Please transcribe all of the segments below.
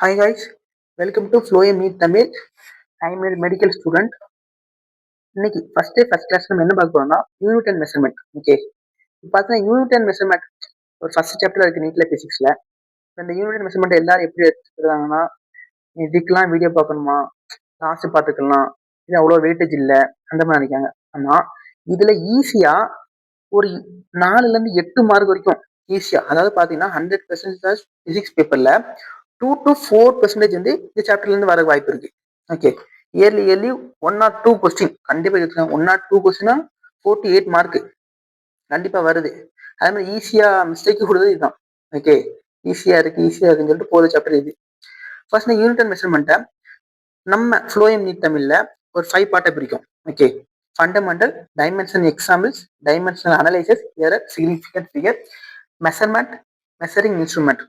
Hi guys, welcome to Flow Meet Tamil. I am a medical student. இன்னைக்கு first class நம்ம என்ன பார்க்க போறோம்னா யூனிட் அண்ட் மெஷர்மெண்ட். ஓகே, இப்போ பார்த்தீங்கன்னா யூனிட் அண்ட் மெஷர்மெண்ட் ஒரு ஃபர்ஸ்ட் சாப்டர் இருக்கு நீட்ல பிசிக்ஸ்ல. இந்த யூனிட் அண்ட் மெஷர்மெண்ட் எல்லாரும் எப்படி எடுத்துக்கிறாங்கன்னா, இதுக்கெல்லாம் வீடியோ பார்க்கணுமா, லாஸ்ட் பார்த்துக்கலாம், இது அவ்வளோ வெயிட்டேஜ் இல்லை அந்த மாதிரி நினைக்காங்க. ஆனா இதுல ஈஸியா ஒரு 4 to 8 மார்க் வரைக்கும் ஈஸியா, அதாவது பாத்தீங்கன்னா 100% பிசிக்ஸ் பேப்பர்ல 2 to 4% வந்து இந்த சாப்டர்ல இருந்து வர வாய்ப்பு இருக்கு. ஓகே, இயர்லி 1 or 2 கொஸ்டின் கண்டிப்பா எடுக்கலாம். 1 or 2 கொஸ்டினா 48 மார்க் கண்டிப்பா வருது. அதே மாதிரி ஈஸியா மிஸ்டேக் கொடுத்தது இதுதான். ஓகே, ஈஸியா இருக்குன்னு சொல்லிட்டு போத சாப்டர் இது. ஃபர்ஸ்ட் யூனிட் அண்ட் மெஷர்மெண்ட்டை நம்ம ஃப்ளோயம் நீட் தமிழ்ல ஒரு 5 பார்ட்டை பிரிக்கும். Okay, fundamental, dimension examples, dimensional analysis, error, significant figure, measurement, measuring instrument,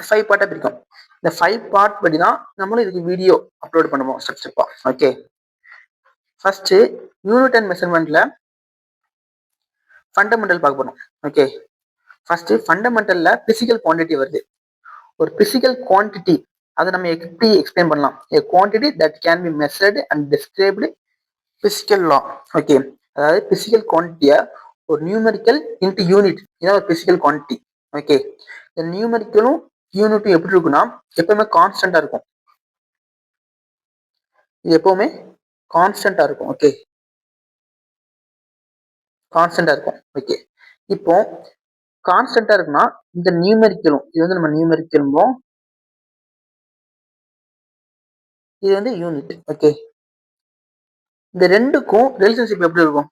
5 பார்ட்டா பிரிக்கும். இந்த 5 பார்ட் படி தான் நம்மளும் இதுக்கு வீடியோ அப்லோட் பண்ணுவோம் ஸ்டெப் ஸ்டெப்பா. ஓகே, ஃபர்ஸ்ட் யூனிட் அண்ட் மெஷர்மெண்ட்ல ஃபண்டமெண்டல் பார்க்க போறோம். ஓகே, ஃபர்ஸ்ட் ஃபண்டமெண்டல்ல பிசிக்கல் குவான்டிட்டி வருது. ஒரு பிசிக்கல் குவான்டிட்டி அதை நம்ம எப்படி எக்ஸ்பிளைன் பண்ணலாம்? a quantity that can be measured and described physical law. Okay, அதாவது பிசிக்கல் குவான்டிட்டியை ஒரு நியூமெரிக்கல் இன்டு யூனிட், இதான் ஒரு பிசிக்கல் குவான்டிட்டி. ஓகே, இந்த நியூமெரிக்கலும் யூனிட்டும் எப்படி இருக்குன்னா எப்பவுமே கான்ஸ்டன்டா இருக்கும். இது எப்பவுமே கான்ஸ்டன்டா இருக்கும். ஓகே, கான்ஸ்டன்டா இருக்கும். ஓகே, இப்போ கான்ஸ்டன்டா இருக்குன்னா இந்த நியூமெரிக்கலும், இது வந்து நம்ம நியூமெரிக்கலும், இது வந்து யூனிட். ஓகே, இந்த ரெண்டுக்கும் ரிலேஷன்ஷிப் எப்படி இருக்கும்?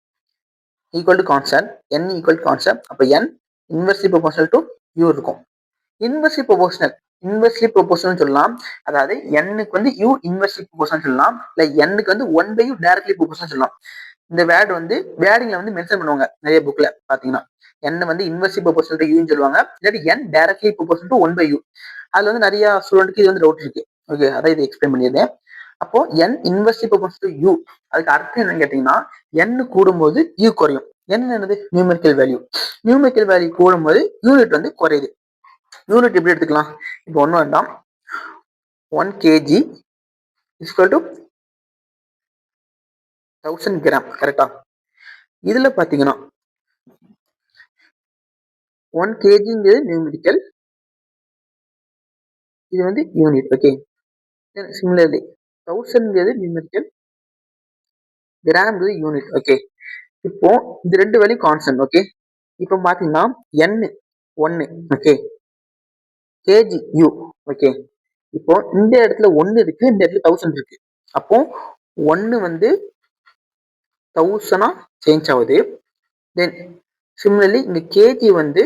Equal to constant, n equal to constant. அப்போ n inversely proportional to u இருக்கும். இன்வெர்ஸ்லி ப்ரொபோர்ஷனல் சொல்லலாம். அதாவது n-க்கு வந்து u இன்வெர்ஸ்லி ப்ரொபோர்ஷனல் சொல்லலாம், இல்ல n-க்கு வந்து 1/u டைரக்ட்லி ப்ரொபோர்ஷனல் சொல்லலாம். இந்த வேர்டு வந்து வேர்டிங்ல வந்து மென்ஷன் பண்ணுவாங்க நிறைய புக்ல பாத்தீங்கன்னா. n வந்து இன்வெர்ஸ்லி ப்ரொபோர்ஷனல் டு u சொல்லுவாங்க, இல்லாட்டி n directly proportional to 1/u. அதுல வந்து நிறைய ஸ்டூடெண்ட்க்கு இது வந்து டவுட் இருக்கு. ஓகே, அதான் இது எக்ஸ்பிளைன் பண்ணியிருந்தேன். அப்போ n inversely proportional to u, அதுக்கு அர்த்தம் என்னன்னு கேட்டீங்கன்னா n கூடும்போது u குறையும். என்னது? Numerical value. நியூமெரிக்கல் வேல்யூ கூடும்போது யூனிட் வந்து குறையுது. யூனிட் எப்படி எடுத்துக்கலாம்? இப்போ ஒன்றும் வேண்டாம், 1 kg ஈக்குவல் டு 1000 கிராம். கரெக்டா? இதுல பாத்தீங்கன்னா 1 kgங்கிறது நியூமெரிக்கல், இது வந்து யூனிட். ஓகே, சிமிலர்லி 1000ங்கிறது நியூமெரிக்கல், கிராம்ங்கிறது யூனிட். ஓகே, இப்போ இந்த ரெண்டு வேல்யூ கான்ஸ்டன்ட். ஓகே, இப்போ பாத்தீங்கன்னா n 1, okay, kg u. Okay, இப்போ இந்த இடத்துல 1 இருக்கு, இந்த இடத்துல 1000 இருக்கு. அப்போ 1 வந்து 1000 சேஞ்ச் ஆகுது. தென் சிமிலர்லி இங்க கேஜி வந்து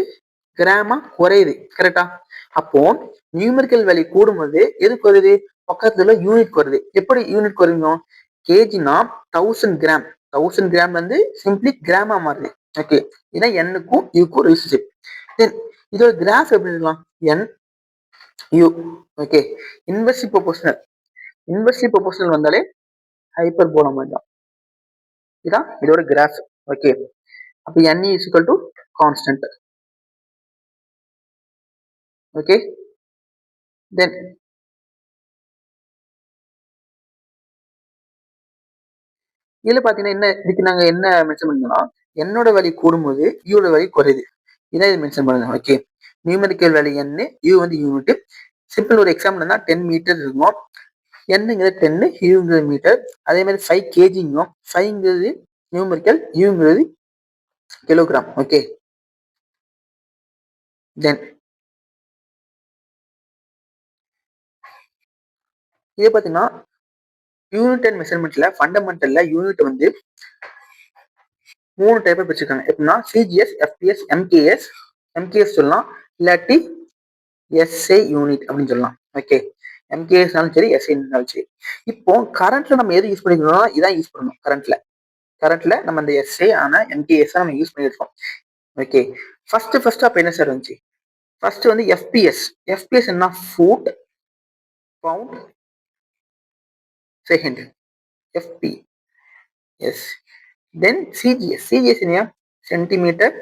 கிராமா குறையுது. கரெக்டா? அப்போ நியூமெரிக்கல் வேல்யூ கூடும்போது எது குறையுது? பக்கத்துல யூனிட் குறையுது. எப்படி யூனிட் குறையும்? கேஜினா 1000 கிராம், 1000 கிராம் வந்து சிம்பிளி கிராமா மாறுது. ஓகே, இதான் n-க்கும் u-க்கும் ரிலேஷன்ஷிப். தென் இதோட கிராஃப் எப்படி இருக்கலாம்? n u. Okay, inversely proportional வந்தாலே ஹைப்பர் போல மாதிரி தான். இதான் இதோட கிராஃப். ஓகே, அப்ப n is equal to constant. Okay, then இதுல பாத்தீங்கன்னா என்ன இதுக்கு நாங்க என்ன மென்ஷன் பண்ணோம்னா என்னோட வேல்யூ கூடும்போது யூட வேல்யூ குறையுது. இதான் இது மென்ஷன் பண்ணுங்க. Okay, numerical value n, u வந்து யூனிட். சிம்பிள் ஒரு எக்ஸாம்பிள் தான் 10 மீட்டர் இருக்கும். n-ங்கிறது 10, u-ங்கிறது மீட்டர். அதே மாதிரி 5 kg-ங்கும் 5-ங்கிறது நியூமெரிக்கல், u-ங்கிறது கிலோகிராம். ஓகே, தென் இது பாத்தீங்கன்னா யூனிட் அண்ட் மெஷர்மெண்ட்ல ஃபண்டமெண்டல்ல யூனிட் வந்து 3 டைப்பா பிரிச்சிருக்காங்க. எப்படின்னா சிஜிஎஸ், எஃபிஎஸ், எம்கேஎஸ். எம்கேஎஸ் சொல்லலாம், இல்லாட்டி எஸ்ஐ யூனிட் அப்படின்னு சொல்லலாம். ஓகே, எம்கேஎஸ்னாலும் சரி, எஸ்ஐனாலும் சரி. இப்போ கரண்ட்ல நம்ம எது யூஸ் பண்ணிக்கணும்னா இதான் யூஸ் பண்ணணும். கரண்ட்ல நம்ம இந்த எஸ்ஐ ஆனா எம்கேஎஸ் நம்ம யூஸ் பண்ணிருக்கோம். ஓகே, ஃபர்ஸ்ட் அப்ப என்ன சார் வந்துச்சு? ஃபர்ஸ்ட் வந்து எஃபிஎஸ். எஃபிஎஸ் என்ன? Foot pound second. FPS. Then CGS. CGS என்ன? Centimetre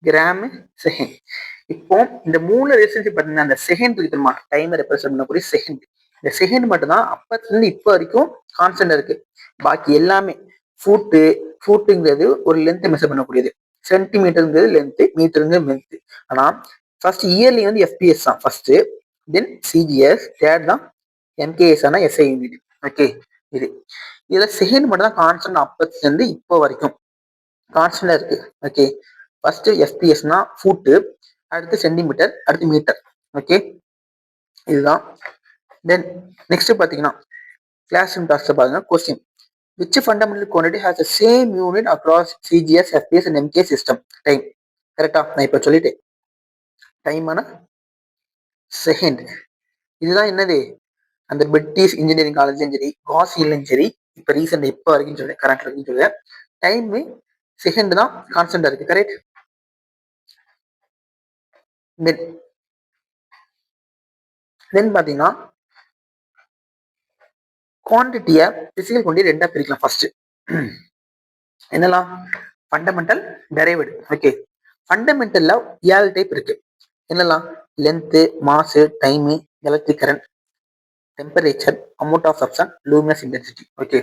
gram second. இப்போ இந்த 3 ரெசிஸ்டன்ஸ் பார்த்தீங்கன்னா அந்த செகண்ட் இருக்குமா டைமை ரெப்ரசென்ட் பண்ணக்கூடிய செகண்ட். இந்த செகண்ட் மட்டும் தான் அப்பத்துல இருந்து இப்போ வரைக்கும் கான்ஸ்டன்ட் இருக்கு. பாக்கி எல்லாமே ஃபூட்டுங்கிறது ஒரு லென்த் மெஷர் பண்ணக்கூடியது, சென்டிமீட்டருங்கிறது லென்த், மீட்டருங்கிறது லென்த். ஆனா ஃபர்ஸ்ட் இயர்லி வந்து எஃபிஎஸ் தான் ஃபர்ஸ்ட், தென் சிஜிஎஸ், தேர்ட் தான் எம்கேஎஸ் ஆனா எஸ்ஐ யூனிட். ஓகே, இதுல செகண்ட் மட்டும் தான் கான்ஸ்டன்ட் அப்பத்துல இருந்து இப்போ வரைக்கும் கான்ஸ்டன்டா இருக்கு. ஓகே, ஃபர்ஸ்ட் எஃபிஎஸ்னா ஃபுட், அடுத்து சென்டிமீட்டர், அடுத்து மீட்டர். ஓகே, இதுதான். தென் நெக்ஸ்ட் பாத்தீங்கன்னா கிளாஸ் ரூம் டாஸ்க் பாருங்க. Question, which fundamental quantity has the same unit across CGS, FPS and MK system? Time. கரெக்டா? நான் இப்ப சொல்லிட்டேன். டைம் ஆனா செகண்ட். இதுதான் என்னது, அந்த பிரிட்டிஷ் இன்ஜினியரிங் காலேஜ்லயும் சரி, காசியிலும் சரி, இப்ப ரீசெண்ட் இப்போ வரைக்கும் சொல்றேன், கரண்ட் வரைக்கும் சொல்றேன், டைம் செகண்ட் தான் கான்ஸ்டன்டா இருக்கு. கரெக்ட். தென் பாத்தீங்கன்னா குவான்டிட்டியை பிசிக்கல் குவான்டிட்டி ரெண்டா பிரிக்கலாம். ஃபர்ஸ்ட் என்னலாம், ஃபண்டமெண்டல், டெரைவ்டு. ஓகே, ஃபண்டமெண்டல்ல 7 டைப் இருக்கு. என்னலாம், length, mass, time, electric current, temperature, amount of substance, luminous intensity. Okay,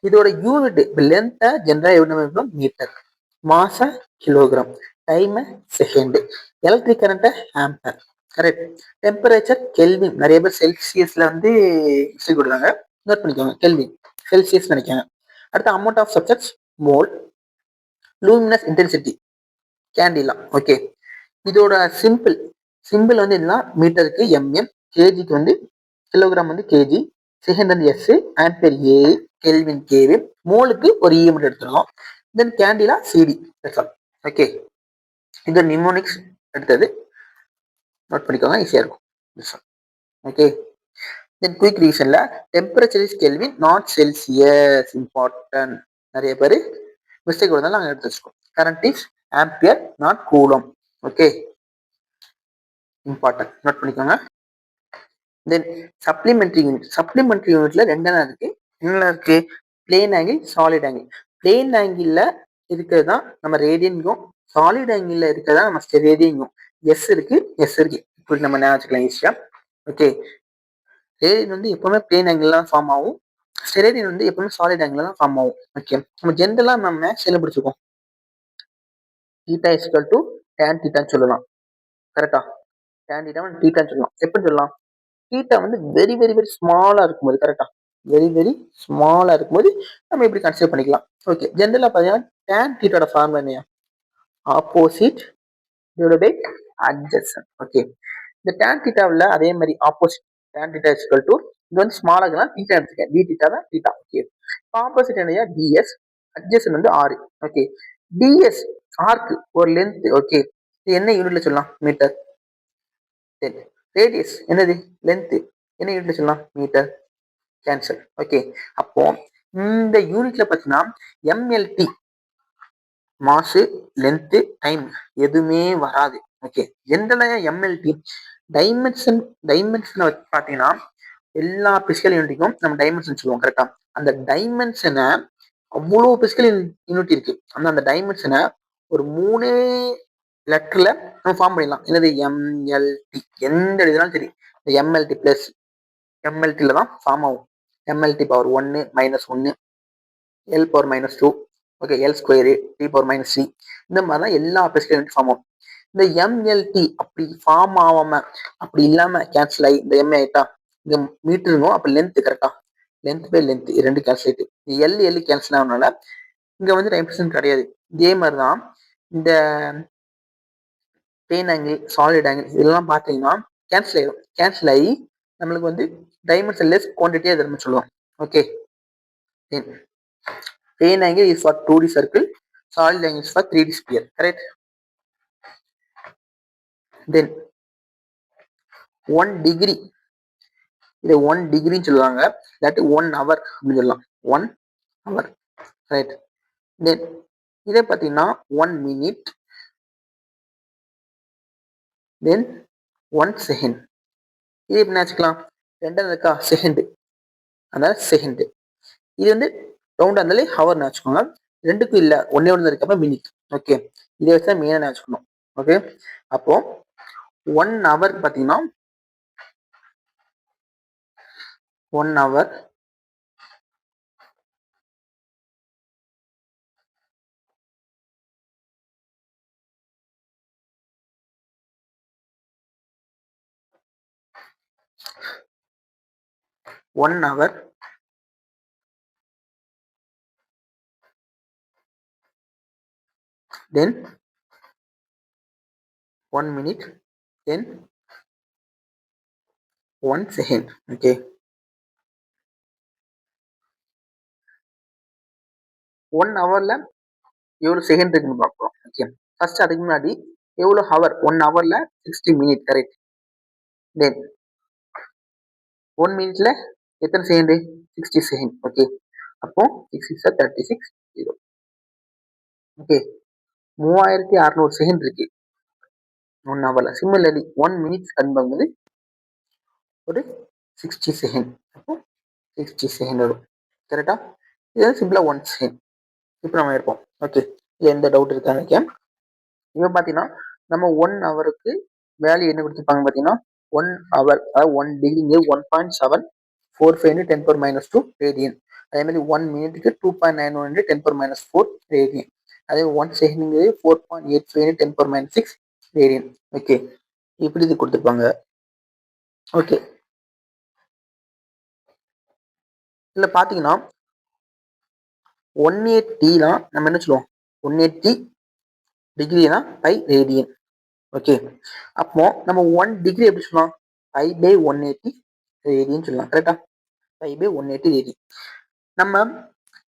இதோட யூனிட் லென்த்தை ஜெனரலா எப்படி மீட்டர், மாச kilogram, time second, electric current ampere. Correct. Temperature kelvin, நிறைய பேர் செல்சியஸ்ல வந்து கொடுத்தாங்க, நோட் பண்ணிக்கோங்க, கெல்வின் செல்சியஸ் நினைக்காங்க. அடுத்து amount of substance mole, luminous intensity candela. Okay, இதோட சிம்பிள் வந்து என்னன்னா மீட்டருக்கு எம்எம், கேஜிக்கு வந்து கிலோகிராம் வந்து கேஜி, செகண்ட் வந்து S, ampere A, Kelvin KV, மோலுக்கு ஒரு யூனிட் எடுத்துருக்கோம். Then candela CD. ஓகே, இது நிமோனிக்ஸ் எடுத்தது, நோட் பண்ணிக்கோங்க, ஈஸியா இருக்கும். ஓகே, தென் குயிக் ரீசன்ல temperature is Kelvin not Celsius, important. நிறைய பேர் மிஸ்டேக் வருதாலும் நாங்கள் எடுத்து வச்சுக்கோம். Current is ampere not coulomb. Okay, important, note பண்ணிக்கோங்க. தென் சப்ளிமெண்ட்ரி யூனிட்ல ரெண்டெண்ணம் இருக்கு. என்னென்ன இருக்கு, plane angle, solid angle. Plane angle இருக்கிறது தான் நம்ம ரேடியன்கும், சாலிட் ஆங்கிள் இருக்கிறதா நம்ம ஸ்டெரேடியன்கும். எஸ் இருக்கு, இப்படி நம்ம ஞாபகம் ஈஸியா. ஓகே, ரேடியன் வந்து எப்பவுமே பிளேன் ஆங்கிள் தான் ஃபார்ம் ஆகும், ஸ்டெரேடியன் வந்து எப்பவுமே சாலிட் ஆங்கிள் தான் ஃபார்ம் ஆகும். ஓகே, நம்ம ஜென்ரலா நம்ம மேக்ஸ் என்ன பிடிச்சிருக்கோம், theta is equal to tan தீட்டான்னு சொல்லலாம். கரெக்டா? tan தீட்டா தீட்டான்னு சொல்லலாம். எப்படி சொல்லலாம், தீட்டா வந்து வெரி வெரி வெரி ஸ்மாலா இருக்கும்போது, கரெக்டா, வெரி வெரி ஸ்மாலா இருக்கும்போது நம்ம இப்படி கன்சிடர் பண்ணிக்கலாம். ஓகே, ஜென்ரலா பாத்தீங்கன்னா tan தீட்டாவோட ஃபார்முலா என்ன, opposite divided by adjacent. Okay, இந்த tan தீட்டாவில் அதே மாதிரி opposite tan theta is equal to, இது வந்து ஸ்மாலா இருக்கலாம், தீட்டா எடுத்துக்கேன், டி தீட்டா தான் தீட்டா. ஓகே, ஆப்போசிட் என்னையா டிஎஸ், அட்ஜசன்ட் வந்து ஆர். ஓகே, டிஎஸ் ஆர்க்கு ஒரு லென்த். ஓகே, இது என்ன யூனிட்ல சொல்லலாம், மீட்டர். ரேடியஸ் என்னது, லென்த், என்ன யூனிட்ல சொல்லலாம், மீட்டர். கேன்சல். ஓகே, அப்போ இந்த யூனிட்ல பார்த்தீங்கன்னா எம்எல்டி, மாசு, லென்த், டைம் எதுவுமே வராது. ஓகே, ஜென்ரலா எம்எல்டி டைமென்ஷனை பார்த்தீங்கன்னா எல்லா பிசிக்கல் யூனிட்டுக்கும் நம்ம டைமென்ஷன் சொல்லுவோம். கரெக்டா? அந்த டைமென்ஷனை அவ்வளோ பிசிக்கல் யூனிட் இருக்கு, அந்த டைமென்ஷனை ஒரு 3 லெட்டர்ல நம்ம ஃபார்ம் பண்ணிடலாம். என்னது, எம்எல்டி. எந்த எழுதினாலும் சரி, எம்எல்டி பிளஸ் எம்எல்டில தான் ஃபார்ம் ஆகும். MLT power 1 -1, L power -2, okay, L square, T power -3, இந்த மாதிரி தான் எல்லா பிசிக்கல் யூனிட் ஃபார்ம் ஆகும். இந்த எம்எல்டி அப்படி ஃபார்ம் ஆகாம, அப்படி இல்லாம கேன்சல் ஆகி இந்த எம் ஆயிட்டா, இந்த மீட்டருங்க அப்ப லென்த். கரெக்டா? லென்த் பை லென்த் ரெண்டு கேன்சல் ஆயிட்டு எல் கேன்சல் ஆகனால இங்க வந்து டைமென்ஷன் கிடையாது. இதே மாதிரிதான் இந்த பிளேன் ஆங்கிள், சாலிட் ஆங்கிள் இதெல்லாம் பார்த்தீங்கன்னா கேன்சல் ஆகி நம்மளுக்கு வந்து டைமென்ஷன் லெஸ் குவான்டிட்டியா நம்ம சொல்லுவோம். Okay, plane angle is for 2D circle, solid angle is for 3D sphere. Correct? Then 1 degree, இதை 1 டிகிரின்னு சொல்லுவாங்க, இல்லாட்டி 1 ஹவர் அப்படின்னு சொல்லலாம். 1 ஹவர். ரைட். தென் இதை பார்த்தீங்கன்னா 1 மினிட், தென் 1 செகண்ட். இது எப்படி வச்சுக்கலாம், ரெண்டாவது இருக்கா செகண்ட், அதாவது செகண்ட். இது வந்து ரவுண்டா இருந்தாலே ஹவர்னு வச்சுக்கோங்க. ரெண்டுக்கும் இல்லை, ஒன்னே ஒன்று இருக்கப்ப மினிட். ஓகே, இதை வச்சு தான் மெயினாக வச்சுக்கணும். ஓகே. அப்போ 1 ஹவர் பார்த்தீங்கன்னா 1 hour 1 hour then 1 minute then 1 second. Okay. 1 ஹவர்ல எவ்வளோ செகண்ட் இருக்குன்னு பார்ப்போம். ஓகே. ஃபர்ஸ்ட் அதுக்கு முன்னாடி எவ்வளோ ஹவர் 1 ஹவர்ல 60 மினிட் கரெக்ட். தென் 1 மினிட்ல எத்தனை செகண்ட் 60 செகண்ட். ஓகே. அப்போ 6 36 0. ஓகே. 3600 செகண்ட் இருக்கு 1 ஹவர்ல. சிமிலர்லி 1 மினிட்ஸ் கன்பார்ம் ஒரு 60 செகண்ட். அப்போ 60 செகண்ட் வரும் கரெக்டா. இது சிம்பிளா 1 செகண்ட். இப்போ நம்ம இருப்போம். ஓகே. இல்லை எந்த டவுட் இருக்கான்னு நினைக்கிறேன். இப்போ பார்த்தீங்கன்னா நம்ம 1 ஹவருக்கு வேல்யூ என்ன கொடுத்துருப்பாங்க பார்த்தீங்கன்னா 1 ஹவர் அதாவது 1 டிகிரிங்க 1.745 10 பவர் -2 ரேடியன். அதே மாதிரி 1 மினிட்டுக்கு 2.91 10 பவர் -4 ரேடியன். அதே 1 செகண்டுங்கிறது 4.85 10 பவர் -6 ரேடியன். ஓகே. இப்படி இது கொடுத்துருப்பாங்க. ஓகே. இதில் பார்த்தீங்கன்னா 180 நம்ம என்ன சொல்லுவோம் 180 டிகிரினா பை ரேடியன். ஓகே. அப்போ நம்ம 1 டிகிரி எப்படி சொல்லலாம் பை பை 180 ரேடியன் சொல்லலாம் கரெக்டா. Pi by 180 radian. நம்ம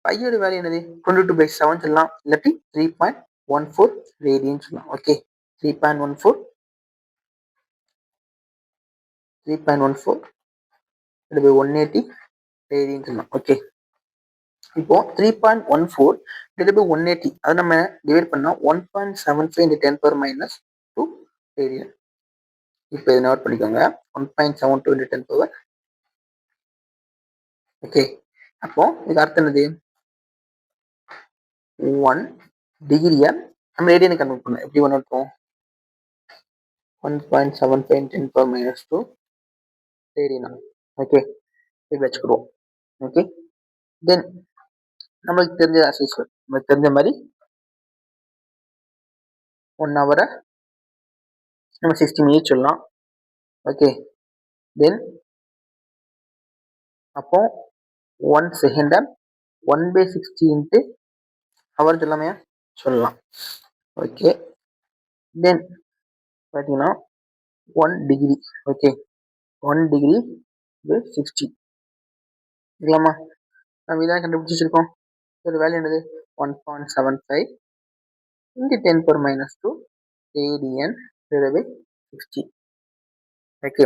பையோட வேல்யூ என்னது 22/7 சொல்லலாம், இல்லாட்டி 3.14 ரேடியன் சொல்லலாம். ஓகே. 3.14 180 ரேடியன் சொல்லலாம். ஓகே. இப்போ 3.14 டிவைட் பை 180 அதை நம்ம டிவைட் பண்ணா 1.75 10 பவர் -2 ரேடியன். இப்போ இதை நோட் பண்ணிக்கோங்க 1.72 10 பவர். ஓகே. அப்போ இது அர்த்தம் என்னது 1 டிகிரியை நம்ம ரேடியனை கன்வெர்ட் பண்ணோம். எப்படி பண்ணோம் 1.75 10 பவர் -2 ரேடியனா. ஓகே. இது வச்சுக்கிடுவோம். ஓகே. தென் நம்மளுக்கு தெரிஞ்ச மாதிரி 1 ஹவரை நம்ம 60 மினிட் சொல்லலாம். ஓகே. தென் அப்போ 1 செகண்டை 1/60 இன்ட்டு ஹவர் சொல்லாமே சொல்லலாம். ஓகே. தென் பார்த்தீங்கன்னா 1 டிகிரி. ஓகே. 1 டிகிரி 60 இருக்கலாமா. நம்ம இதான் கண்டுபிடிச்சி வச்சிருக்கோம். ஒரு வேல்யூ என்னது 1.75 into 10 power -2 radian divide by 60. Okay.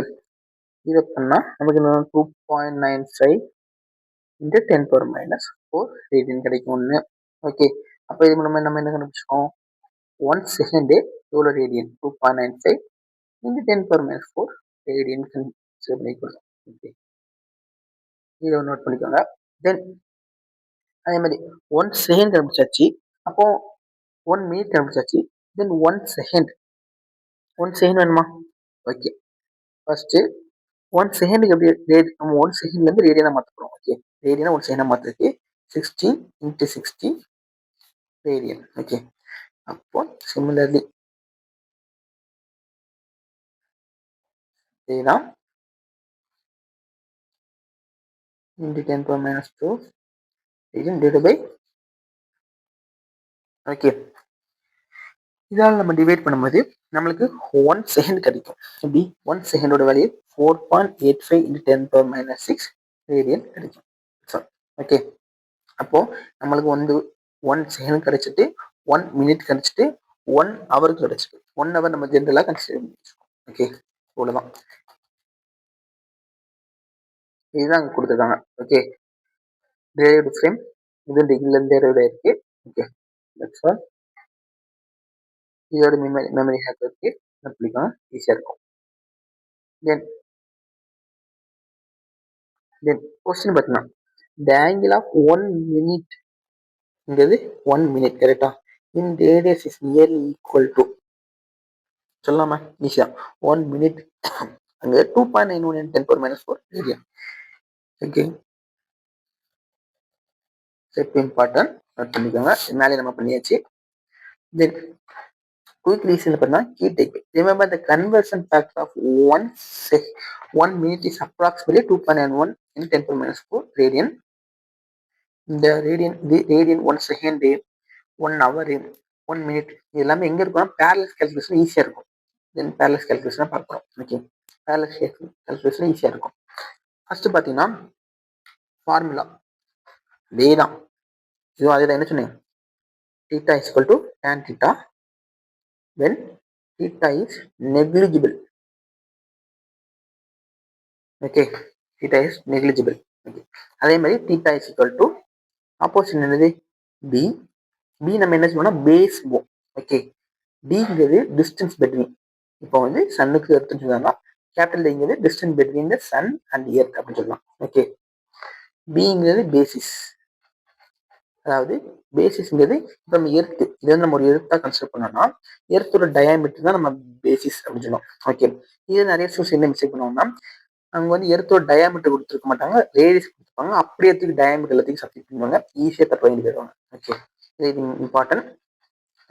இதை பண்ணால் நமக்கு 2.95 இன்ட்டு 10 பவர் -4 ரேடியன் கிடைக்கும் ஒன்று. ஓகே. அப்போ இது நம்ம என்ன கண்டுபிடிச்சிருக்கோம் 1 செகண்டு எவ்வளோ ரேடியன் 2.95 இன்ட்டு 10 பவர் -4 ரேடியன் பண்ணிக்கலாம். ஓகே. இதை நோட் பண்ணிக்கோங்க. தென் அதே மாதிரி 1 செகண்ட் கண்டுபிடிச்சாச்சு. அப்போ 1 மினிட் கண்டுபிடிச்சாச்சு. தென் 1 செகண்ட் வேணுமா. ஓகே. ஃபர்ஸ்ட் 1 செகண்டுக்கு எப்படி நம்ம 1 செகண்ட்லேருந்து ரேடியனாக மாற்றணும். ஓகே. ரேடியனா 1 செகண்டாக மாற்றிருக்கு 60 இன்ட்டு 60 ரேடியன். ஓகே. அப்போ சிமிலர்லி இதுதான் into 10 power -2 radian divide by. Okay. இதால் நம்ம டிவைட் பண்ணும்போது நம்மளுக்கு 1 செகண்ட் கிடைக்கும். எப்படி 1 செகண்டோட வேல்யூ 4.85 இன்ட்டு 10 பவர் -6 ரேடியன் கிடைக்கும். ஓகே. அப்போ நம்மளுக்கு 1 செகண்ட் கிடைச்சிட்டு 1 மினிட் கிடைச்சிட்டு 1 ஹவருக்கு கிடைச்சிட்டு 1 ஹவர் நம்ம ஜென்ரலாக கன்சிடர் பண்ணிருக்கோம். ஓகே. இவ்வளோதான். இதுதான் அங்கே கொடுத்துருக்காங்க. ஓகே. டெரைவ்டு ஃப்ரேம் இது டிகிரிலேருந்து டெரைவ்டு இருக்கு. ஓகே. That's all. இதோட மெமரி ஹேக் இருக்கு. அப்படிக்கலாம் ஈஸியாக இருக்கும். தென் கொஸ்டின் பார்த்தீங்கன்னா the angle of 1 minute ங்கிறது 1 minute கரெக்டா in radius is nearly equal to சொல்லலாமா ஈஸியா 1 மினிட் அங்கே 2.91 × 10⁻⁴ radian. Okay, step important note பண்ணிக்கோங்க. மேலே நம்ம பண்ணியாச்சு. தென் குயிக் ரீசன் பார்த்தா key take. Remember the conversion factor of 1 minute is approximately 2.91 × 10⁻⁴ radian. இந்த ரேடியன் 1 செகண்ட் 1 ஹவர் 1 மினிட் இது எல்லாமே எங்க இருக்கும்னா பேரலல் கால்குலேஷன் ஈஸியா இருக்கும். தென் பேரலல் கால்குலேஷன் பார்க்குறோம். ஓகே, பேரலல் கால்குலேஷன் ஈஸியா இருக்கும். ஃபர்ஸ்ட் பார்த்தீங்கன்னா ஃபார்முலா இதே தான், இதுவும் அதே தான். என்ன சொன்னேன்? theta is equal to tan theta when theta is negligible. Okay, theta is negligible. Okay, அதே மாதிரி theta is equal to opposite என்னது b. b நம்ம என்ன சொல்லுவோம்னா பேஸ் போ. ஓகே, dங்கிறது டிஸ்டன்ஸ் பிட்வீன். இப்போ வந்து சன்னுக்கு எடுத்துட்டு சொன்னா கேபிட்டல் டிங்கிறது distance between the sun and earth அப்படின்னு சொல்லலாம். ஓகே, பிங்கிறது பேசிஸ், அதாவது பேசிஸ்ங்கிறது இப்போ நம்ம எர்த்து இதை நம்ம ஒரு எர்த்தா கன்சிடர் பண்ணோம்னா எர்த்தோட டயாமீட்டர் தான் நம்ம பேசிஸ் அப்படின்னு சொல்லுவோம். ஓகே, இது நிறைய சூஸ் என்ன மிஸ்டேக் பண்ணுவோம்னா அவங்க வந்து எர்த்தோட டயாமீட்டர் கொடுத்துருக்க மாட்டாங்க, ரேடியஸ் கொடுத்துருப்பாங்க. அப்படியே டயாமீட்டர் எல்லாத்தையும் சப்ஸ்டிட் பண்ணுவாங்க, ஈஸியாக தப்பு வாங்கி போயிடுவாங்க. ஓகே, இது இம்பார்ட்டன்ட்.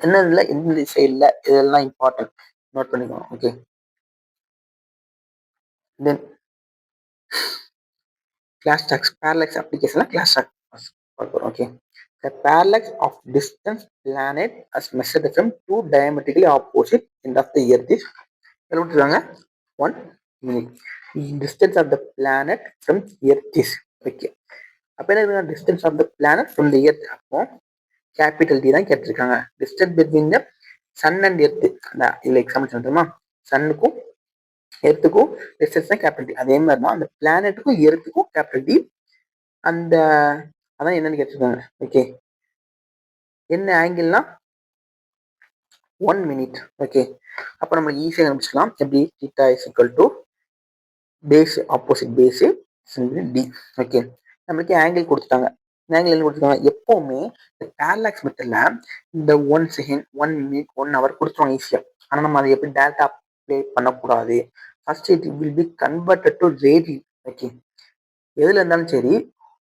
என்ன இல்லை எந்த சைடில் இதெல்லாம் இம்பார்ட்டன்ட் நோட் பண்ணிக்கோங்க. Okay, then class talks parallax அப்ளிகேஷன்ல கிளாஸ் டாக் பார்க்குறோம். Okay, the parallax of distant planet as measured from two diametrically opposite end of the earth is 1 minute. Distance of the planet from earth is okay. அப்ப என்ன distance of the planet from the earth அப்போ capital D தான் கேட்டிருக்காங்க. distance between the sun and earth இல்ல example சொல்லுமா, சன்னுக்கும் எர்த்துக்கும் distance தான் capital D. அதே மாதிரி தான் அந்த பிளானட்டுக்கும் எர்த்துக்கும் கேபிட்டல் டி. அந்த அதான் என்னன்னு கேட்டிருக்காங்க. ஓகே, என்ன ஆங்கிள்னா 1 மினிட். ஓகே, அப்போ நம்ம ஈஸியாக கண்டுபிடிச்சிக்கலாம். எப்படி? theta is equal to base opposite base D. Okay, நம்மளுக்கு ஆங்கிள் கொடுத்துட்டாங்க. ஆங்கிள் என்ன கொடுத்துருக்காங்க? எப்பவுமே இந்த பேரலாக்ஸ் மெத்தட்ல இந்த 1 செகண்ட் 1 மினிட் 1 ஹவர் கொடுத்துருவாங்க ஈஸியா. ஆனால் நம்ம அதை எப்படி டேரக்டா அப்ளை பண்ணக்கூடாது. First it will be converted to radian. Okay, எதுல இருந்தாலும் சரி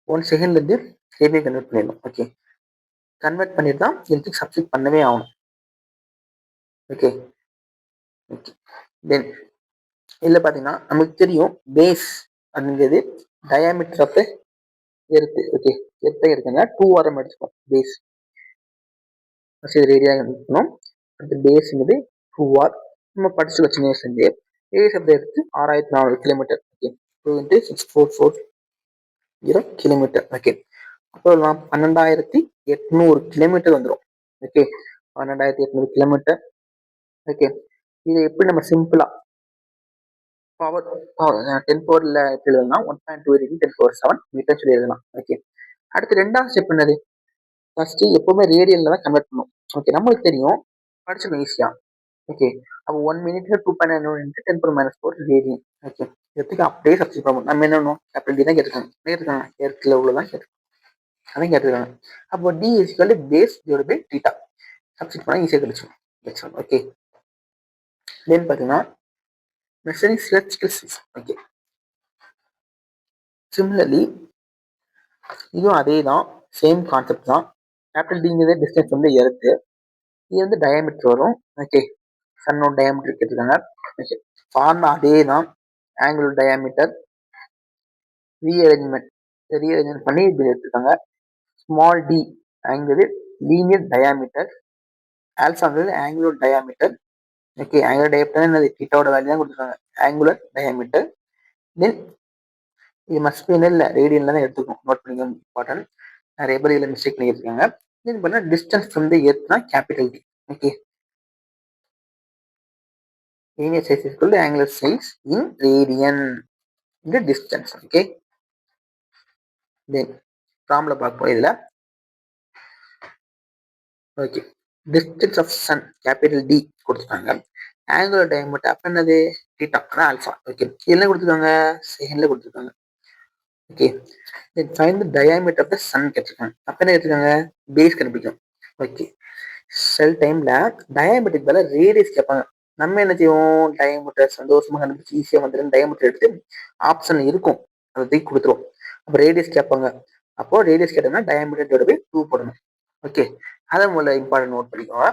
1 செகண்ட்ல இருந்து ரேடியன் கன்வெர்ட் பண்ணிடணும். ஓகே, கன்வெர்ட் பண்ணிட்டு தான் எதுக்கு சப்ஸ்டிட் பண்ணவே ஆகணும். ஓகே, ஓகே, தென் இதில் பார்த்தீங்கன்னா நமக்கு தெரியும் பேஸ் அப்படிங்கிறது டயாமீட்டர் ஆஃப் எர்த்து. ஓகே, எர்த்தை இருக்குங்க 2 வாரம் எடுத்துக்கோம். பேஸ் ரேடியாக இருக்கணும். அடுத்து பேஸுங்கிறது 2 வார் நம்ம படிச்சு வச்சு நேர்ந்து radius of the earth 6400 kilometre. Okay, 2 × 6440 kilometre. Okay, அப்போ 12800 கிலோமீட்டர் வந்துடும். Okay, 12800 kilometre. ஓகே, இதை எப்படி நம்ம சிம்பிளா பவர் 10⁻ எப்படி எழுதலாம்? 1.2 × 10⁻7 மீட்டர் சொல்லி எழுதலாம். ஓகே, அடுத்து ரெண்டாவது ஸ்டெப் என்னது? ஃபர்ஸ்ட் எப்பவுமே ரேடியன்ல தான் கன்வெர்ட் பண்ணும். ஓகே, நம்மளுக்கு தெரியும், படிச்சிடணும் ஈஸியா. ஓகே, அப்போ 1 மினிட் 2.91 × 10⁻⁴ ரேடியன். ஓகே, இதுக்கு அப்படியே சப்ஸ்டிட் பண்ணணும். நம்ம என்ன பண்ணணும்? கேபிட்டல் டி தான் கேட்டிருக்காங்க. எர்த்ல உள்ளதான் கேட்டிருக்காங்க, அதான் கேட்டிருக்காங்க. அப்போ D is equal to base divided by theta. Substitute பண்ணா ஈஸியாக கிடைச்சிடும். ஓகே, தென் பார்த்தீங்கன்னா measuring spherical size. Okay, similarly இதுவும் அதே தான், சேம் கான்செப்ட் தான். கேபிட்டல் டிங்கிறது டிஸ்டன்ஸ் வந்து எர்த்து, இது வந்து டயாமீட்டர் வரும். ஓகே, சன்னோட டயாமீட்டர் கேட்டிருக்காங்க. ஓகே, ஃபார்முலா அதே தான், ஆங்குலர் டயாமீட்டர் ரீஅரேஞ்ச்மெண்ட் பண்ணி இது எடுத்துருக்காங்க. ஸ்மால் டி ஆங்கிறது லீனியர் டயாமீட்டர், ஆல்ஃபாங்கிறது angular diameter. Okay, angular diameter என்னது? தீட்டாவோட வேல்யூ தான் கொடுத்துருக்காங்க, ஆங்குலர் டயாமீட்டர். தென் இது மஸ்ட் பி இல்லை ரேடியன்ல தான் எடுத்துக்கும். நோட் பண்ணிக்கோங்க, இம்பார்ட்டன்ட். நிறைய பேர் இதில் மிஸ்டேக் பண்ணியிருக்காங்க. தென் பண்ண டிஸ்டன்ஸ் ஃப்ரம் த எர்த்னா capital D. Okay, linear size is equal to angular size in radian இந்த distance. ஓகே, தென் ஃபார்முலா பார்ப்போம் இதில். Okay, distance of sun capital D கொடுத்துருக்காங்க. ஆங்குலர் டயாமீட்டர் அப்போ என்னது? தீட்டா, அதான் ஆல்ஃபா. ஓகே, என்ன கொடுத்துருக்காங்க? செகண்ட்ல கொடுத்துருக்காங்க. Okay, then find the diameter of the sun கேட்டிருக்காங்க. அப்போ என்ன கேட்டிருக்காங்க? பேஸ் கண்டுபிடிக்கும். ஓகே, செல் டைம்ல டயாமீட்டருக்கு பதிலாக ரேடியஸ் கேட்பாங்க. நம்ம என்ன செய்வோம், டயாமீட்டர் சந்தோஷமா கண்டுபிடிச்சு ஈஸியா வந்துடும். டயாமீட்டர் எடுத்து ஆப்ஷன் இருக்கும், அதை தூக்கி கொடுத்துருவோம். அப்போ ரேடியஸ் கேட்பாங்க. அப்போ ரேடியஸ் கேட்டோம்னா டயாமீட்டர் டிவைட் பை 2 போடணும். ஓகே, அதை முதல்ல இம்பார்ட்டன்ட் நோட் பண்ணிக்கோங்க.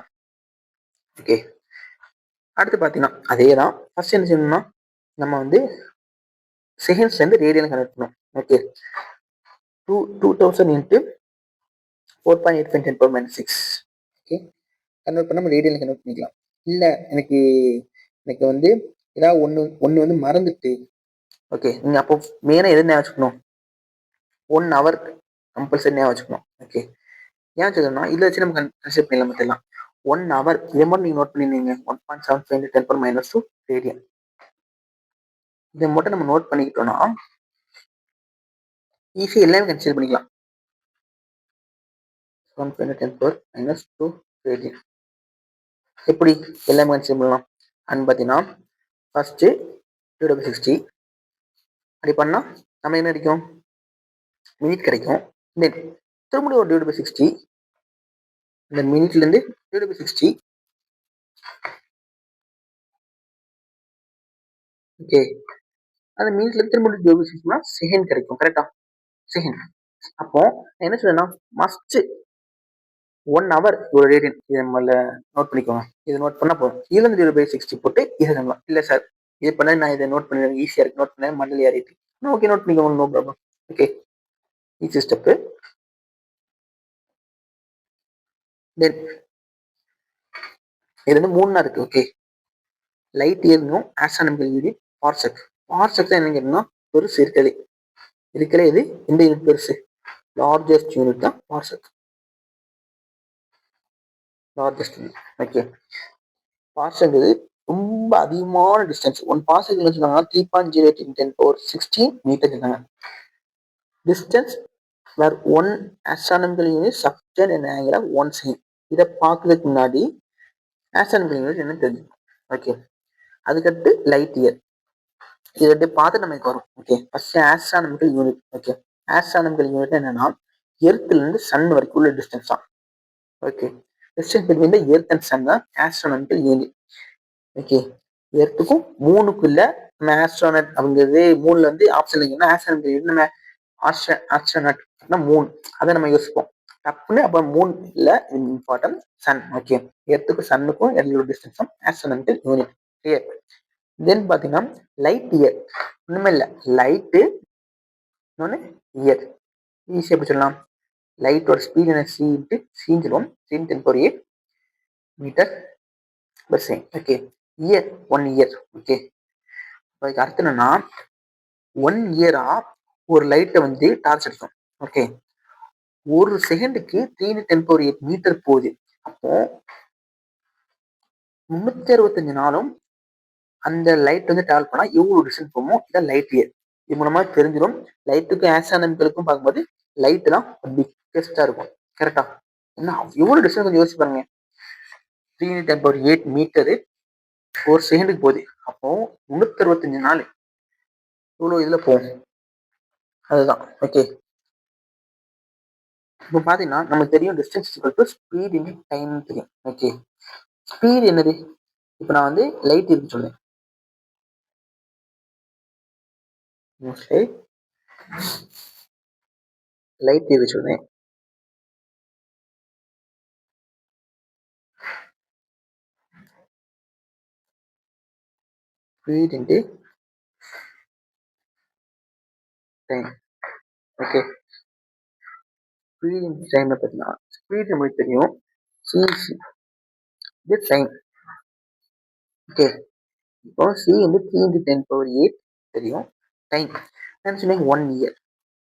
ஓகே, அடுத்து பார்த்தீங்கன்னா அதே தான். ஃபர்ஸ்ட் என்ன செய்யணும்னா நம்ம வந்து செகண்ட்ஸ்லேருந்து ரேடியன் கனெக்ட் பண்ணணும். Okay, 2000 into 4.85 10 power minus 6. Okay, convert பண்ண நம்ம ரேடியன் கன்வெர்ட் பண்ணிக்கலாம். இல்லை எனக்கு எனக்கு வந்து ஏதாவது ஒன்று வந்து மறந்துட்டு. ஓகே, நீங்கள் அப்போ மெயினாக எது ஞாபகம் வச்சுக்கணும், 1 hour கம்பல்சரி ஞாபகம் வச்சுக்கணும். ஓகே, ஏன் வச்சுக்கணும்னா இதில் வச்சு நம்ம கன்சிடர் பண்ணலாம் மட்டும் 1 hour இதை மட்டும் நீங்கள் நோட் பண்ணிருந்தீங்க 1.75 10 power minus 2 ரேடியன். இதை மட்டும் நம்ம நோட் பண்ணிக்கிட்டோம்னா ஈஸியாக எல்லாமே கன்சிடர் பண்ணிக்கலாம். 10 power minus 2 ரேடியன் எப்படி எல்லாமே கன்சிடர் பண்ணலாம் அன்னு பார்த்தீங்கன்னா ஃபர்ஸ்ட் 2/60 அப்படி பண்ணால் நம்ம என்ன கிடைக்கும், மினிட் கிடைக்கும். தென் திரும்ப ஒரு 2/60, இந்த மினிட்லேருந்து 2/60. ஓகே, அந்த மினிட்ல திரும்ப 2/60 செகண்ட் கிடைக்கும். கரெக்டா, செகண்ட். அப்போ என்ன சொல்றேன்னா மஸ்ட் 1 hour ஒரு ரேடியன். இதை நம்மள நோட் பண்ணிக்கோங்க. இதை நோட் பண்ணா போதும். இதுல 0/60 போட்டு இதை சொல்லலாம். இல்லை சார் இது பண்ண நான் இதை நோட் பண்ணிடுறேன், ஈஸியா இருக்கு, நோட் பண்ண மண்டல் ஏறிட்டு. ஓகே, நோட் பண்ணிக்கோங்க, no problem. Okay, easy step. Then இது வந்து 3 இருக்கு. ஓகே, லைட் இயர்னும் ஆஸ்ட்ரானமிக்கல் யூனிட் பார்செக். பார்செக் தான் என்ன கேட்டோம்னா பெருசு இருக்கலே இது எந்த யூனிட் பெருசு, லார்ஜஸ்ட் யூனிட் தான் பார்செக், லார்ஜஸ்ட் யூனிட். ஓகே, பார்செக்ங்கிறது ரொம்ப அதிகமான டிஸ்டன்ஸ். 1 பார்செக் வச்சுக்காங்க 3.08 × 10⁻16 மீட்டர் இருக்காங்க. Distance where 1 astronomical unit subtend and angle of 1 second. இதை பார்க்கறதுக்கு முன்னாடி ஆஸ்ட்ரானமிக்கல் யூனிட் என்ன தெரிஞ்சுக்கணும். ஓகே, அதுக்கடுத்து லைட் இயர். இதை பார்த்து நமக்கு வரும். Okay, first astronomical unit. Okay, astronomical unit என்னன்னா எர்த்ல இருந்து சன் வரைக்கும் உள்ள டிஸ்டன்ஸ் தான். Okay, distance between the earth and sun தான் ஆஸ்ட்ரானமிக்கல் யூனிட். ஓகே, எர்த்துக்கும் மூணுக்குள்ள நம்ம ஆஸ்ட்ரானட் அப்படிங்கிறது 3ல வந்து ஆப்ஷன் இல்லைங்கன்னா ஆஸ்ட்ரானமிக்கல் யூனிட் நம்ம ஆஸ்ட்ரானட் மூணு அதை நம்ம யோசிப்போம் டப்புன்னு. அப்போ 3 இல்லை இம்பார்ட்டன்ட் சன். ஓகே, எர்த்துக்கும் சன்னுக்கும் எர்த்தோட டிஸ்டன்ஸும் ஆஸ்ட்ரானமிக்கல் யூனிட். கிளியர். தென் பார்த்தீங்கன்னா லைட் இயர் ஒன்றுமே இல்லை, லைட்டு இன்னொன்று இயர். ஈஸியாக எப்படி சொல்லலாம், லைட்டோட ஸ்பீட் என்ன சி இன்ட்டு சின்னு சொல்லுவோம், 10⁸ metre per second. Okay, year 1 year. Okay, அதுக்கு அர்த்தம் என்னன்னா 1 இயரா ஒரு லைட்டை வந்து டார்ச் அடிக்கும். ஓகே, ஒரு செகண்டுக்கு 3 × 10⁸ மீட்டர் போகுது. அப்போ 365 நாளும் அந்த லைட் வந்து டிராவல் பண்ணா எவ்வளவு டிஸ்டன்ஸ் போகுமோ இதான் லைட் இயர். இது மூலமா தெரிஞ்சிடும். லைட்டுக்கும் ஆஸ்ட்ரானமிக்கலுக்கும் பார்க்கும்போது லைட் தான் பிக்கெஸ்டா இருக்கும். கரெக்டா, என்ன எவ்வளவு டிஸ்டன்ஸ் கொஞ்சம் யோசிச்சு பாருங்க. 3 × 10⁸ மீட்டரு ஒரு செகண்டுக்கு போகுது. அப்போ 365 நாள் இவ்வளவு இதுல போகும். அதுதான். ஓகே, இப்போ பாத்தீங்கன்னா நமக்கு தெரியும் டிஸ்டன்ஸ் ஸ்பீட் இன்டு டைம் தெரியும். ஓகே, ஸ்பீட் என்னது, இப்போ நான் வந்து லைட் இருக்குன்னு சொல்றேன், மோஸ்ட்லி லைட் இருக்கு சொல்றேன். Speed into time. Okay, speed into time பார்த்தீங்கன்னா ஸ்பீட் நம்மளுக்கு தெரியும், சிசி இது டைம். ஓகே, இப்போ சி வந்து 3 × 10⁸ தெரியும். டைம் நான் சொன்னீங்க 1 இயர்.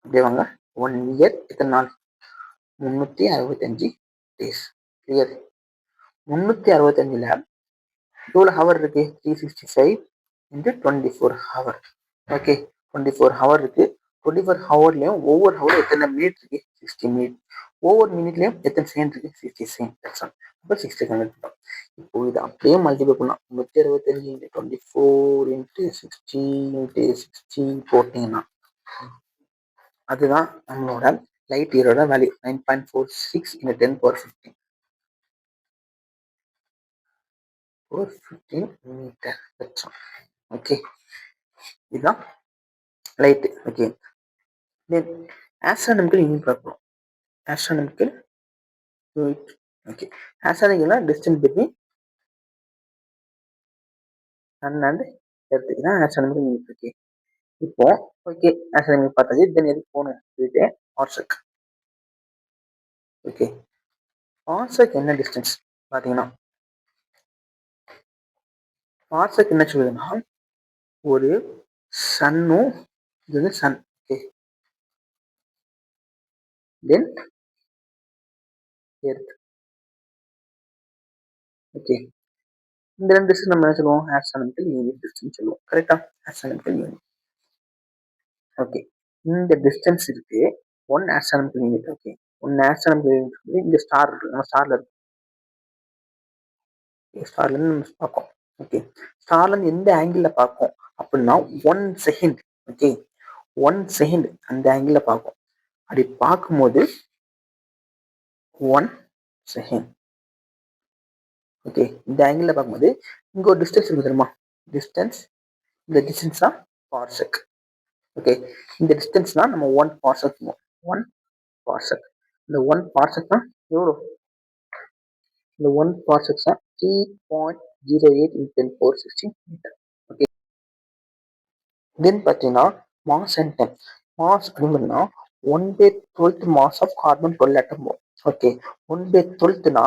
அப்படியே வாங்க, 1 இயர் எத்தனை நாள், 365 டேஸ். கிளியர். 365ல எவ்வளோ ஹவர் இருக்கு, 365 × 24 ஹவர். ஓகே, 24 ஹவர் இருக்கு. 24 ஹவர்லையும் ஒவ்வொரு ஹவரும் எத்தனை மினிட் இருக்கு, 60 மினிட். ஒவ்வொரு மினிட்லையும் எத்தனை செகண்ட் இருக்கு, 60 செகண்ட். அப்போ 60 கன்வெர்ட் பண்ணோம். இப்போ இது அப்படியே மல்டிபிள் பண்ணலாம். 365 × 24 × 60 × 60 போட்டீங்கன்னா அதுதான் நம்மளோட லைட் இயரோட வேல்யூ 9.46 × 10⁻15. 415 மீட்டர் வச்சோம். ஓகே, இதுதான் light. Okay, then astronomical unit பார்ப்போம். Astronomical unit. Okay, astronomical distance between sun and எர்த்துக்கு தான் ஆஸ்ட்ரானமிக்கல் யூனிட். ஓகே, இப்போ ஓகே ஆஸ்ட்ரானமிக்கல் பார்த்தாச்சு. தென் எதுக்கு போகணும் சொல்லிட்டு பார்செக். ஓகே, பார்செக் என்ன டிஸ்டன்ஸ் பார்த்தீங்கன்னா, பார்செக் என்ன சொல்லுதுன்னா, ஒரு சன்னும் இது வந்து sun. Okay, then earth. Okay, இந்த ரெண்டு டிஸ்டன்ஸ் நம்ம என்ன சொல்லுவோம், ஆஸ்ட்ரானமிக்கல் யூனிட் டிஸ்டன்ஸ் சொல்லுவோம். கரெக்டா, ஆஸ்ட்ரானமிக்கல் யூனிட். ஓகே, இந்த டிஸ்டன்ஸ் இருக்கு one astronomical unit. Okay, one astronomical unit வந்து இங்க ஸ்டார் இருக்கு, நம்ம ஸ்டார்ல இருக்கு. ஸ்டார்ல இருந்து நம்ம பார்ப்போம். ஓகே, ஸ்டார்ல இருந்து எந்த ஆங்கிள் பார்ப்போம் அப்படின்னா 1 செகண்ட். ஓகே, 1 செகண்ட் அந்த ஆங்கிள் பார்ப்போம். அப்படி பார்க்கும்போது 1 செகண்ட். ஓகே, இந்த ஆங்கிள் பார்க்கும்போது இங்க ஒரு டிஸ்டன்ஸ் இருக்கு தெரியுமா, டிஸ்டன்ஸ். இந்த டிஸ்டன்ஸ் தான் பார்செக். ஓகே, இந்த டிஸ்டன்ஸ் தான் நம்ம 1 பார்செக். 1 பார்செக். இந்த 1 பார்செக் தான் எவ்வளோ, இந்த 1 parsec தான் 3.08 × 10⁻16 மீட்டர். ஓகே, தென் பார்த்தீங்கன்னா மாஸ் அண்ட் டைம். மாஸ் அப்படின்னா 1/12 mass of carbon 12 atom. Okay, 1/12னா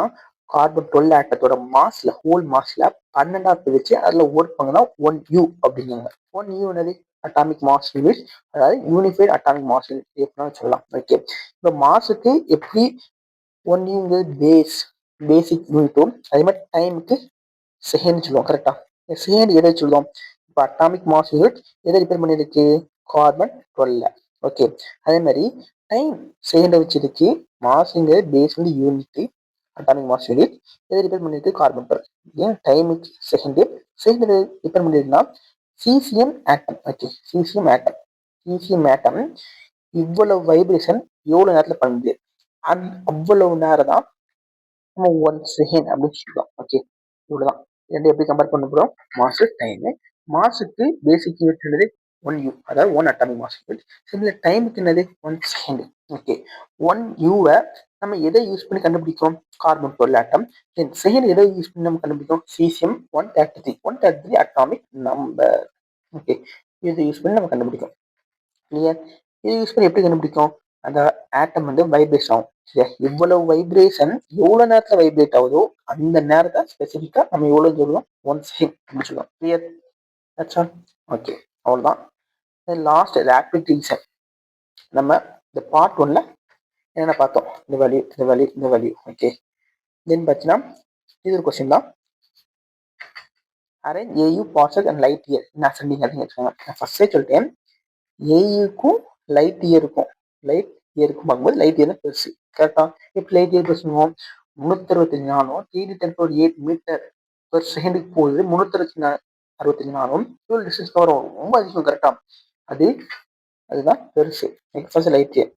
கார்பன் 12 ஆட்டத்தோட மாஸ்ல, ஹோல் மாஸ்ல 12ஆ பிரிச்சு அதுல ஒர்க் பண்ணா 1U அப்படிங்காங்க. 1U என்னது, அட்டாமிக் மாஸ் யூனிட், அதாவது யூனிஃபைட் அட்டாமிக் மாஸ் யூனிட் எப்படின்னு சொல்லலாம். ஓகே, இப்போ மாஸுக்கு எப்படி 1U பேசிக் யூனிட்டும், அதே மாதிரி டைமுக்கு செகண்ட் சொல்லுவோம். கரெக்டா, செகண்ட் எதை சொல்லுவோம், இப்போ அட்டாமிக் மாஸ் யூனிட் எதை டிபெண்ட் பண்ணியிருக்கு, கார்பன் 12. ஓகே, அதே மாதிரி டைம் செகண்டை வச்சிருக்கு. மாஸுங்கிறது பேஸ் வந்து யூனிட், அட்டாமிக் மாஸ் யூனிட் எதை டிபெண்ட் பண்ணியிருக்கு, கார்பன் 12. ஏன் டைமுக்கு செகண்ட் டிபெண்ட் பண்ணியிருக்குன்னா சீசியம் ஆட்டம். ஓகே, சீசியம் ஆட்டம். சீசியம் ஆட்டம் இவ்வளவு வைப்ரேஷன் எவ்வளவு நேரத்துல பண்ணுது, அவ்வளவு நேரம் தான் நம்ம 1 செகண்ட் அப்படின்னு சொல்லுவோம். ஓகே, இவ்வளவுதான். ரெண்டு எப்படி கம்பேர் பண்ண போறோம், மாசு டைம். மாசுக்கு பேசிக் யூனிட் என்னது 1U, அதாவது 1 அட்டாமிக் மாஸ் யூனிட். சில டைமுக்கு என்னது 1 செகண்ட். ஓகே, 1U-வை நம்ம எதை யூஸ் பண்ணி கண்டுபிடிக்கிறோம், கார்பன் 12 ஆட்டம். தென் செகண்ட் எதை யூஸ் பண்ணி நம்ம கண்டுபிடிக்கிறோம், சீசியம் 133 அட்டாமிக் நம்பர். ஓகே, இதை யூஸ் பண்ணி நம்ம கண்டுபிடிக்கிறோம். கிளியர், இதை யூஸ் பண்ணி எப்படி கண்டுபிடிக்கும், அந்த ஆட்டம் வந்து வைப்ரேஷன் ஆகும். சரியா, இவ்வளவு வைப்ரேஷன் எவ்வளவு நேரத்துல வைப்ரேட் ஆகுதோ அந்த நேரத்தை ஸ்பெசிஃபிக்கா நம்ம எவ்வளவு சொல்லுவோம், 1 செகண்ட் அப்படின்னு சொல்லுவோம். Clear, that's all. ஓகே, அவ்வளவுதான். Last rapid division. நம்ம இந்த பார்ட் 1ல என்ன பார்த்தோம், இந்த வேல்யூ, இந்த வேல்யூ, இந்த வேல்யூ. ஓகே, தென் பார்த்தீங்கன்னா இது ஒரு கொஸ்டின் தான். Arrange AU parsec and light year in ascending அப்படின்னு வச்சுக்கோங்க. நான் ஃபர்ஸ்டே சொல்லிட்டேன், ஏயுக்கும் லைட் இயருக்கும் பார்க்கும்போது லைட் இயர் தான் பெருசு. கரெக்டா, இப்போ லைட் இயர் பேசணும், 365 நாளும் 3×10⁸ மீட்டர் பெர் செகண்டுக்கு போகுது. 365 நாளும் இவ்வளோ டிஸ்டன்ஸ் கவர் ஆகும், ரொம்ப அதிகம். கரெக்டா, அதுதான் பெருசு. First light year.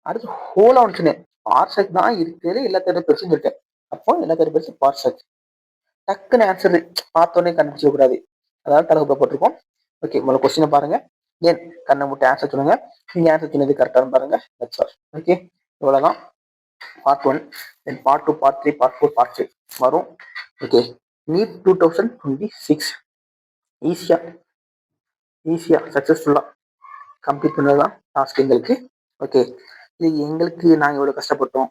அடுத்து ஹோலா ஒன்று பார்செக் தான் இருக்குது, எல்லாத்தோட பெருசுன்னு சொல்லிட்டேன். அப்போ எல்லாத்தோட பெருசு பார்செக். டக்குன்னு ஆன்சர் பார்த்தோன்னே கண்டுபிடிக்க கூடாது, அதாவது தலகுப்பப்பட்டிருக்கோம். ஓகே, உங்களை கொஸ்டினை பாருங்க, ஏன் கண்ணை முட்டை ஆன்சர் சொல்லுங்க. நீங்க ஆன்சர் சொன்னது கரெக்டாக பாருங்க. That's all. ஓகே, இவ்வளோதான் பார்ட் 1. தென் பார்ட் 2, பார்ட் 3, பார்ட் 4, பார்ட் 5 வரும். ஓகே, நீட் 2026 ஈஸியா சக்ஸஸ்ஃபுல்லா கம்ப்ளீட் பண்ணதுதான் டாஸ்க் எங்களுக்கு. ஓகே, இது எங்களுக்கு நாங்கள் எவ்வளோ கஷ்டப்பட்டோம்.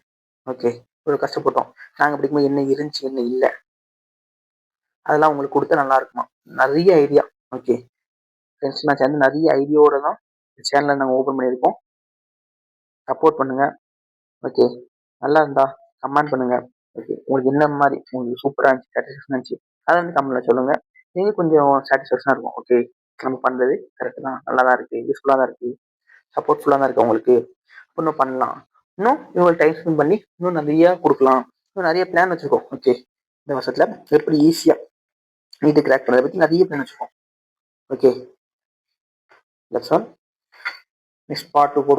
ஓகே, இவ்வளோ கஷ்டப்பட்டோம், நாங்கள் படிக்கும்போது என்ன இருந்துச்சு என்ன இல்லை, அதெல்லாம் உங்களுக்கு கொடுத்தா நல்லா இருக்குமா, நிறைய ஐடியா. ஓகே ஃப்ரெண்ட்ஸ், நான் சேர்ந்து நிறைய ஐடியாவோட தான் சேனலை நாங்கள் ஓப்பன் பண்ணியிருக்கோம். சப்போர்ட் பண்ணுங்க. ஓகே, நல்லா இருந்தா கமெண்ட் பண்ணுங்க. ஓகே, உங்களுக்கு என்ன மாதிரி உங்களுக்கு சூப்பராக இருந்துச்சு, சாட்டிஸ்ஃபேக்ஷன் இருந்துச்சு, அதை வந்து கமெண்ட்ல சொல்லுங்க. நீங்க கொஞ்சம் சாட்டிஸ்ஃபேக்ஷனாக இருக்கும். ஓகே, நம்ம பண்ணுறது கரெக்டு தான், நல்லா தான் இருக்கு, யூஸ்ஃபுல்லாக தான் இருக்கு, சப்போர்ட்ஃபுல்லாக தான் இருக்கு உங்களுக்கு. இன்னும் பண்ணலாம், இன்னும் இவங்க டைம் ஸ்பெண்ட் பண்ணி இன்னும் நிறைய கொடுக்கலாம், இன்னும் நிறைய பிளான் வச்சுருக்கோம். ஓகே, இந்த வருஷத்துல எப்படி ஈஸியாக நீட்டு கிராக் பண்ணுறதை பற்றி நிறைய பிளான் வச்சுருக்கோம். Okay, that's all. Next part 2